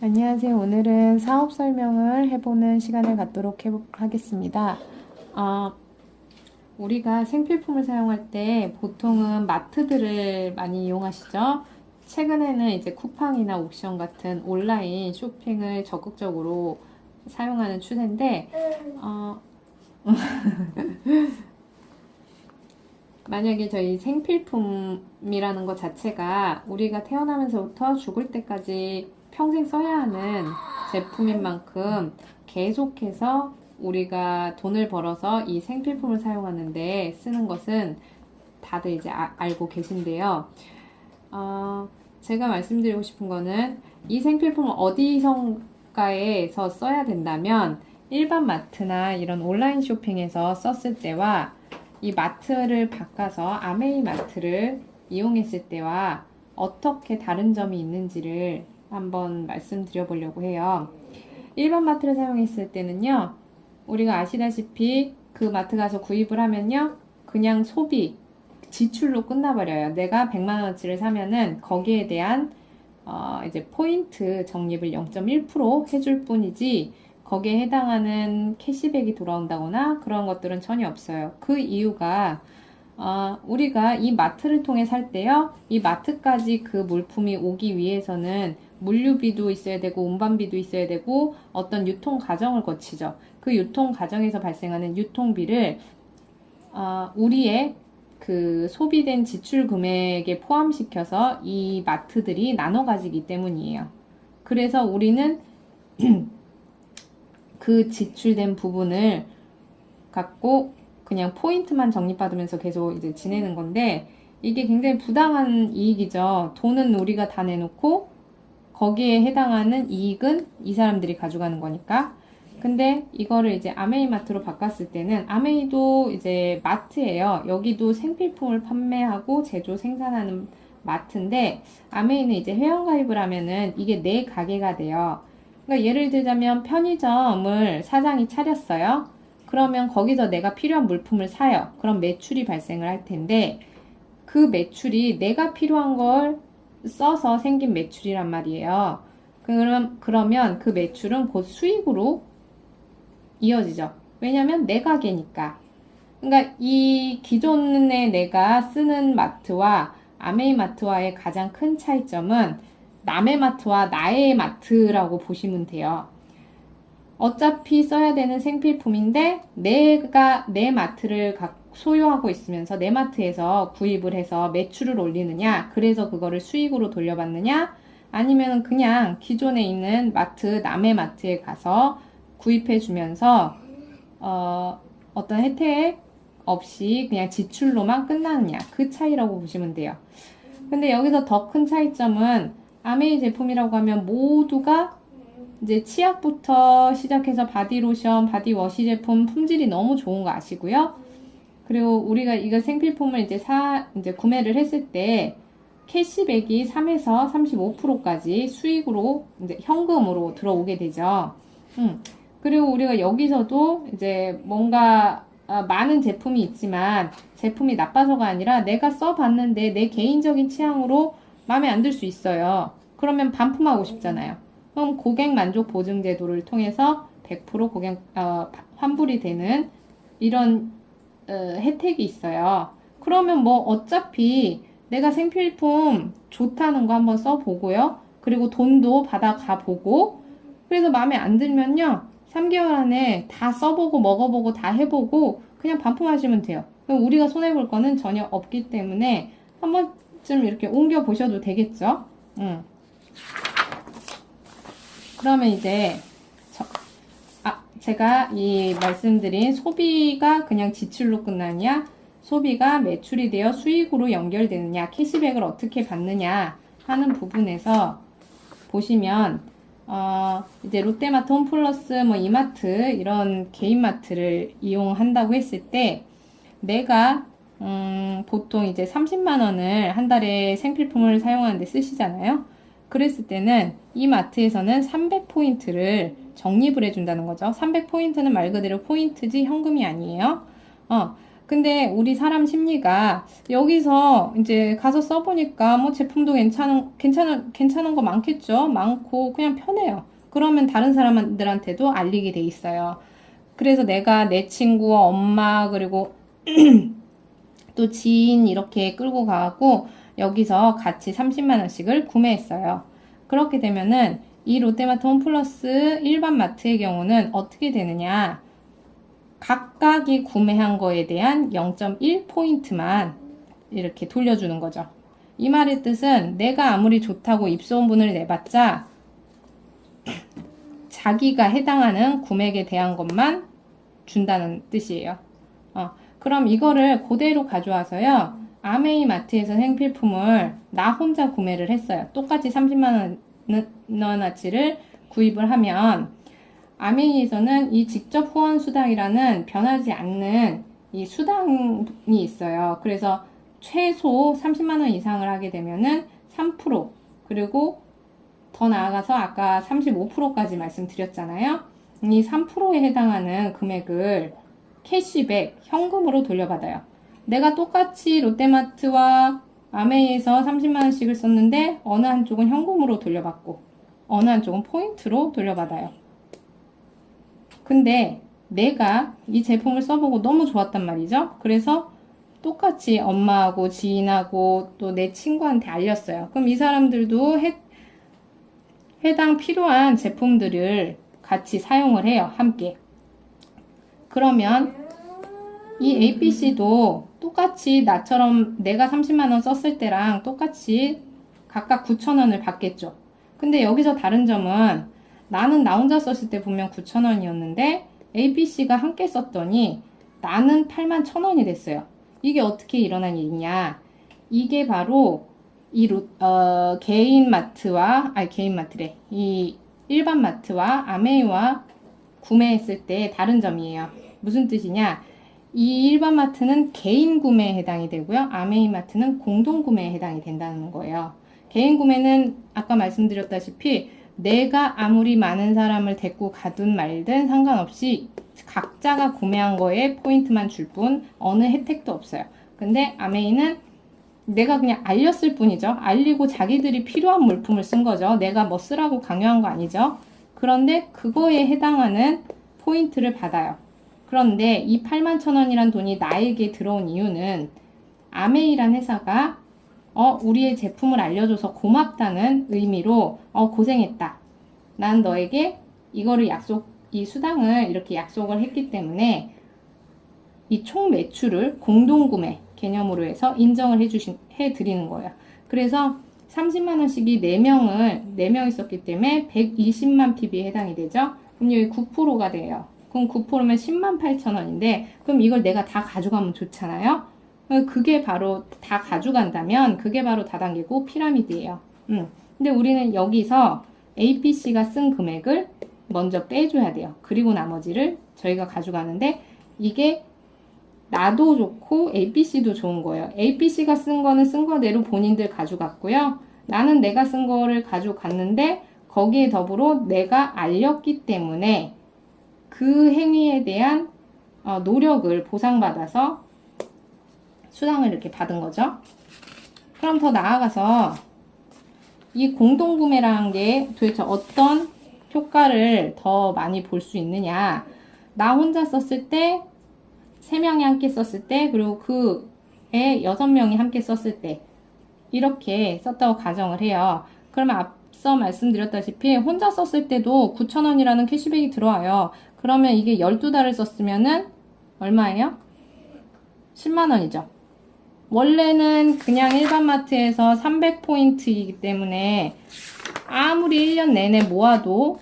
안녕하세요. 오늘은 사업 설명을 해보는 시간을 갖도록 하겠습니다. 어, 우리가 생필품을 사용할 때 보통은 마트들을 많이 이용하시죠? 최근에는 이제 쿠팡이나 옥션 같은 온라인 쇼핑을 적극적으로 사용하는 추세인데, 만약에 저희 생필품이라는 것 자체가 우리가 태어나면서부터 죽을 때까지 평생 써야 하는 제품인 만큼 계속해서 우리가 돈을 벌어서 이 생필품을 사용하는데 쓰는 것은 다들 이제 알고 계신데요. 제가 말씀드리고 싶은 거는 이 생필품을 어디선가에서 써야 된다면 일반 마트나 이런 온라인 쇼핑에서 썼을 때와 이 마트를 바꿔서 아메이 마트를 이용했을 때와 어떻게 다른 점이 있는지를 한번 말씀드려 보려고 해요. 일반 마트를 사용했을 때는요, 우리가 아시다시피 그 마트 가서 구입을 하면요, 그냥 소비, 지출로 끝나버려요. 내가 100만원어치를 사면은 거기에 대한 이제 포인트 적립을 0.1% 해줄 뿐이지 거기에 해당하는 캐시백이 돌아온다거나 그런 것들은 전혀 없어요. 그 이유가 우리가 이 마트를 통해 살 때요, 이 마트까지 그 물품이 오기 위해서는 물류비도 있어야 되고 운반비도 있어야 되고 어떤 유통 과정을 거치죠. 그 유통 과정에서 발생하는 유통비를 우리의 그 소비된 지출 금액에 포함시켜서 이 마트들이 나눠 가지기 때문이에요. 그래서 우리는 그 지출된 부분을 갖고 그냥 포인트만 적립받으면서 계속 이제 지내는 건데, 이게 굉장히 부당한 이익이죠. 돈은 우리가 다 내놓고 거기에 해당하는 이익은 이 사람들이 가져가는 거니까. 근데 이거를 이제 아메이마트로 바꿨을 때는, 아메이도 이제 마트예요. 여기도 생필품을 판매하고 제조 생산하는 마트인데, 아메이는 이제 회원가입을 하면은 이게 내 가게가 돼요. 그러니까 예를 들자면 편의점을 사장이 차렸어요. 그러면 거기서 내가 필요한 물품을 사요. 그럼 매출이 발생을 할 텐데, 그 매출이 내가 필요한 걸 써서 생긴 매출이란 말이에요. 그러면 그 매출은 곧 수익으로 이어지죠. 왜냐면 내 가게니까. 그러니까 이 기존에 내가 쓰는 마트와 아메이 마트와의 가장 큰 차이점은 남의 마트와 나의 마트라고 보시면 돼요. 어차피 써야 되는 생필품인데 내가 내 마트를 소유하고 있으면서 내 마트에서 구입을 해서 매출을 올리느냐, 그래서 그거를 수익으로 돌려받느냐, 아니면 그냥 기존에 있는 마트, 남의 마트에 가서 구입해 주면서 어떤 혜택 없이 그냥 지출로만 끝나느냐, 그 차이라고 보시면 돼요. 근데 여기서 더 큰 차이점은 아메이 제품이라고 하면 모두가 이제 치약부터 시작해서 바디로션, 바디워시 제품 품질이 너무 좋은 거 아시고요. 그리고 우리가 이거 생필품을 이제 구매를 했을 때 캐시백이 3에서 35%까지 수익으로 이제 현금으로 들어오게 되죠. 그리고 우리가 여기서도 이제 뭔가 많은 제품이 있지만 제품이 나빠서가 아니라 내가 써봤는데 내 개인적인 취향으로 마음에 안 들 수 있어요. 그러면 반품하고 싶잖아요. 그럼 고객 만족 보증 제도를 통해서 100% 고객 환불이 되는 이런 혜택이 있어요. 그러면 뭐 어차피 내가 생필품 좋다는 거 한번 써보고요. 그리고 돈도 받아가 보고, 그래서 마음에 안 들면요, 3개월 안에 다 써보고 먹어보고 다 해보고 그냥 반품하시면 돼요. 그럼 우리가 손해볼 거는 전혀 없기 때문에 한 번쯤 이렇게 옮겨 보셔도 되겠죠. 그러면 이제 제가 이 말씀드린 소비가 그냥 지출로 끝나냐, 소비가 매출이 되어 수익으로 연결되느냐, 캐시백을 어떻게 받느냐 하는 부분에서 보시면 이제 롯데마트, 홈플러스, 뭐 이마트 이런 개인마트를 이용한다고 했을 때 내가 보통 이제 30만 원을 한 달에 생필품을 사용하는데 쓰시잖아요. 그랬을 때는 이 마트에서는 300포인트를 적립을 해준다는 거죠. 300포인트는 말 그대로 포인트지 현금이 아니에요. 근데 우리 사람 심리가 여기서 이제 가서 써보니까 뭐 제품도 괜찮은 거 많겠죠? 많고 그냥 편해요. 그러면 다른 사람들한테도 알리게 돼 있어요. 그래서 내가 내 친구, 엄마, 그리고 또 지인 이렇게 끌고 가고 여기서 같이 30만 원씩을 구매했어요. 그렇게 되면은 이 롯데마트 홈플러스 일반 마트의 경우는 어떻게 되느냐? 각각이 구매한 거에 대한 0.1포인트만 이렇게 돌려주는 거죠. 이 말의 뜻은 내가 아무리 좋다고 입소문을 내봤자 자기가 해당하는 금액에 대한 것만 준다는 뜻이에요. 그럼 이거를 그대로 가져와서요. 아메이 마트에서 생필품을 나 혼자 구매를 했어요. 똑같이 30만 원어치를 구입을 하면 아메이에서는 이 직접 후원 수당이라는 변하지 않는 이 수당이 있어요. 그래서 최소 30만 원 이상을 하게 되면은 3% 그리고 더 나아가서 아까 35%까지 말씀드렸잖아요. 이 3%에 해당하는 금액을 캐시백, 현금으로 돌려받아요. 내가 똑같이 롯데마트와 아메이에서 30만 원씩을 썼는데 어느 한쪽은 현금으로 돌려받고 어느 한쪽은 포인트로 돌려받아요. 근데 내가 이 제품을 써보고 너무 좋았단 말이죠. 그래서 똑같이 엄마하고 지인하고 또 내 친구한테 알렸어요. 그럼 이 사람들도 해당 필요한 제품들을 같이 사용을 해요. 함께. 그러면 이 ABC도 똑같이 나처럼 내가 30만 원 썼을 때랑 똑같이 각각 9,000원을 받겠죠. 근데 여기서 다른 점은 나는 나 혼자 썼을 때 분명 9,000원이었는데 ABC가 함께 썼더니 나는 81,000원이 됐어요. 이게 어떻게 일어난 일이냐? 이게 바로 개인 마트래. 이 일반 마트와 아메이와 구매했을 때 다른 점이에요. 무슨 뜻이냐? 이 일반 마트는 개인 구매에 해당이 되고요. 아메이 마트는 공동 구매에 해당이 된다는 거예요. 개인 구매는 아까 말씀드렸다시피 내가 아무리 많은 사람을 데리고 가든 말든 상관없이 각자가 구매한 거에 포인트만 줄 뿐 어느 혜택도 없어요. 근데 아메이는 내가 그냥 알렸을 뿐이죠. 알리고 자기들이 필요한 물품을 쓴 거죠. 내가 뭐 쓰라고 강요한 거 아니죠. 그런데 그거에 해당하는 포인트를 받아요. 그런데 이 81,000원이란 돈이 나에게 들어온 이유는 아메이란 회사가 우리의 제품을 알려줘서 고맙다는 의미로 고생했다. 난 너에게 이거를 이 수당을 이렇게 약속을 했기 때문에 이 총 매출을 공동구매 개념으로 해서 인정을 해드리는 거예요. 그래서 30만 원씩이 4명이 썼기 때문에 120만 PB에 해당이 되죠. 그럼 여기 9%가 돼요. 그럼 9%면 10만 8천 원인데 그럼 이걸 내가 다 가져가면 좋잖아요. 그게 바로 다 가져간다면 그게 바로 다단계고 피라미드예요. 근데 우리는 여기서 ABC가 쓴 금액을 먼저 빼줘야 돼요. 그리고 나머지를 저희가 가져가는데 이게 나도 좋고 ABC도 좋은 거예요. ABC가 쓴 거는 쓴 거대로 본인들 가져갔고요. 나는 내가 쓴 거를 가져갔는데 거기에 더불어 내가 알렸기 때문에 그 행위에 대한 노력을 보상받아서 수당을 이렇게 받은 거죠. 그럼 더 나아가서 이 공동구매라는 게 도대체 어떤 효과를 더 많이 볼 수 있느냐. 나 혼자 썼을 때 3명이 함께 썼을 때 그리고 그에 6명이 함께 썼을 때 이렇게 썼다고 가정을 해요. 그러면 앞서 말씀드렸다시피 혼자 썼을 때도 9,000원이라는 캐시백이 들어와요. 그러면 이게 12달을 썼으면은 얼마예요? 10만 원이죠. 원래는 그냥 일반 마트에서 300포인트이기 때문에 아무리 1년 내내 모아도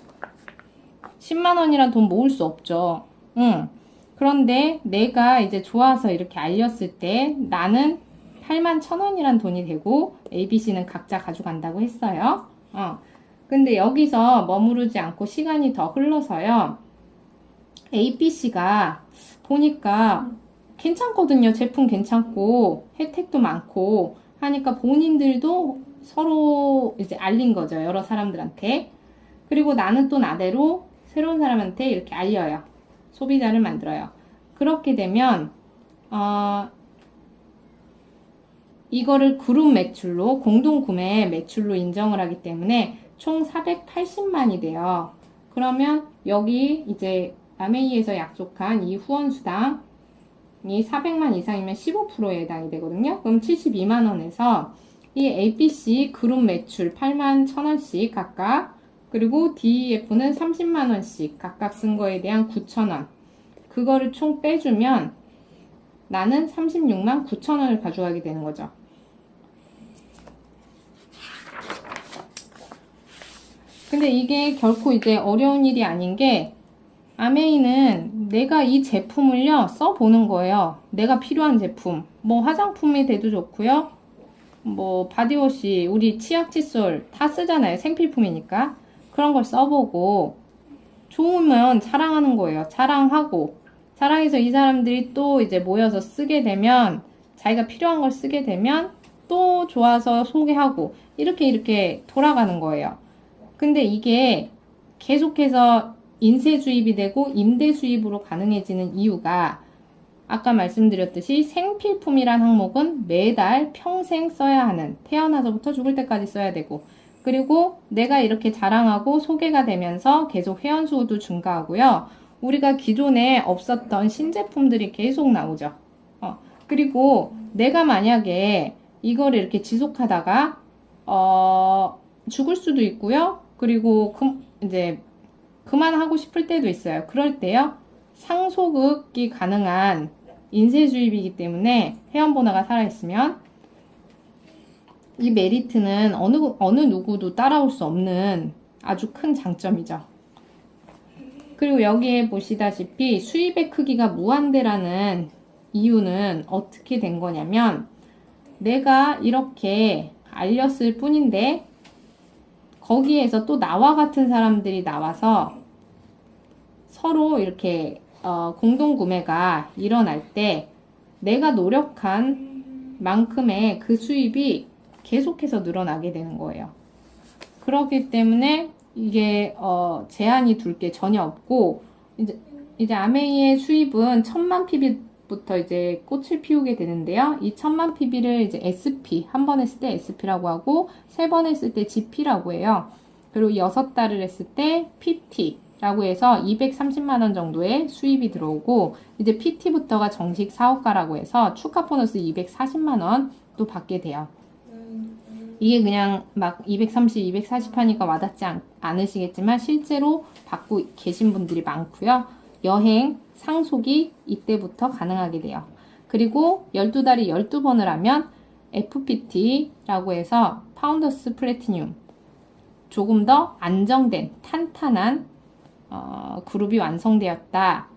10만 원이란 돈 모을 수 없죠. 그런데 내가 이제 좋아서 이렇게 알렸을 때 나는 81,000원이란 돈이 되고 ABC는 각자 가져간다고 했어요. 근데 여기서 머무르지 않고 시간이 더 흘러서요. ABC가 보니까 괜찮거든요. 제품 괜찮고 혜택도 많고 하니까 본인들도 서로 이제 알린 거죠. 여러 사람들한테. 그리고 나는 또 나대로 새로운 사람한테 이렇게 알려요. 소비자를 만들어요. 그렇게 되면 이거를 그룹 매출로, 공동 구매 매출로 인정을 하기 때문에 총 480만이 돼요. 그러면 여기 이제 아메이에서 약속한 이 후원 수당이 400만 이상이면 15%에 해당이 되거든요. 그럼 72만 원에서 이 ABC 그룹 매출 8만 1,000원씩 각각, 그리고 DEF는 30만 원씩 각각 쓴 거에 대한 9천 원, 그거를 총 빼주면 나는 36만 9천 원을 가져가게 되는 거죠. 근데 이게 결코 이제 어려운 일이 아닌 게, 아메이는 내가 이 제품을요 써보는 거예요. 내가 필요한 제품, 뭐 화장품이 돼도 좋고요, 뭐 바디워시, 우리 치약 칫솔 다 쓰잖아요. 생필품이니까. 그런 걸 써보고 좋으면 자랑하는 거예요. 자랑하고, 자랑해서 이 사람들이 또 이제 모여서 쓰게 되면, 자기가 필요한 걸 쓰게 되면 또 좋아서 소개하고, 이렇게 돌아가는 거예요. 근데 이게 계속해서 인쇄 수입이 되고 임대 수입으로 가능해지는 이유가, 아까 말씀드렸듯이 생필품이란 항목은 매달 평생 써야 하는, 태어나서부터 죽을 때까지 써야 되고, 그리고 내가 이렇게 자랑하고 소개가 되면서 계속 회원수도 증가하고요. 우리가 기존에 없었던 신제품들이 계속 나오죠. 그리고 내가 만약에 이거를 이렇게 지속하다가 죽을 수도 있고요. 그리고 이제 그만하고 싶을 때도 있어요. 그럴 때요, 상소급이 가능한 인쇄 수입이기 때문에, 회원 번호가 살아있으면 이 메리트는 어느 누구도 따라올 수 없는 아주 큰 장점이죠. 그리고 여기에 보시다시피 수입의 크기가 무한대라는 이유는 어떻게 된 거냐면, 내가 이렇게 알렸을 뿐인데 거기에서 또 나와 같은 사람들이 나와서 서로 이렇게 공동 구매가 일어날 때 내가 노력한 만큼의 그 수입이 계속해서 늘어나게 되는 거예요. 그렇기 때문에 이게 제한이 둘 게 전혀 없고, 이제 아메이의 수입은 1000만 PB부터 이제 꽃을 피우게 되는데요. 이 1000만 PB를 이제 SP, 한 번 했을 때 SP라고 하고, 3번 했을 때 GP라고 해요. 그리고 6달을 했을 때 PT라고 해서 230만 원 정도의 수입이 들어오고, 이제 PT부터가 정식 사업가라고 해서 추가 보너스 240만 원도 받게 돼요. 이게 그냥 막 230, 240 하니까 와닿지 않으시겠지만 실제로 받고 계신 분들이 많고요. 여행, 상속이 이때부터 가능하게 돼요. 그리고 12달이 12번을 하면 FPT라고 해서 파운더스 플래티늄, 조금 더 안정된 탄탄한 그룹이 완성되었다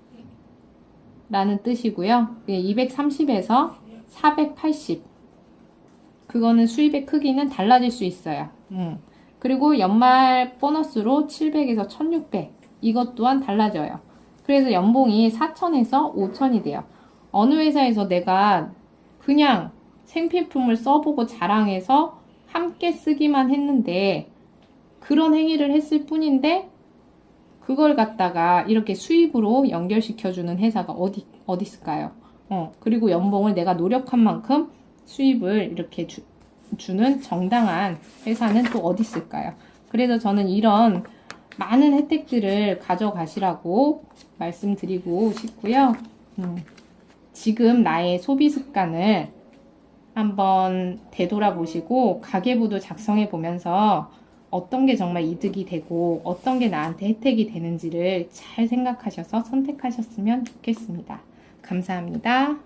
라는 뜻이고요. 230에서 480, 그거는 수입의 크기는 달라질 수 있어요. 그리고 연말 보너스로 700에서 1600, 이것 또한 달라져요. 그래서 연봉이 4000에서 5000이 돼요. 어느 회사에서 내가 그냥 생필품을 써보고 자랑해서 함께 쓰기만 했는데, 그런 행위를 했을 뿐인데 그걸 갖다가 이렇게 수입으로 연결시켜주는 회사가 어디 있을까요? 그리고 연봉을 내가 노력한 만큼 수입을 이렇게 주는 정당한 회사는 또 어디 있을까요? 그래서 저는 이런 많은 혜택들을 가져가시라고 말씀드리고 싶고요. 지금 나의 소비 습관을 한번 되돌아보시고 가계부도 작성해 보면서 어떤 게 정말 이득이 되고 어떤 게 나한테 혜택이 되는지를 잘 생각하셔서 선택하셨으면 좋겠습니다. 감사합니다.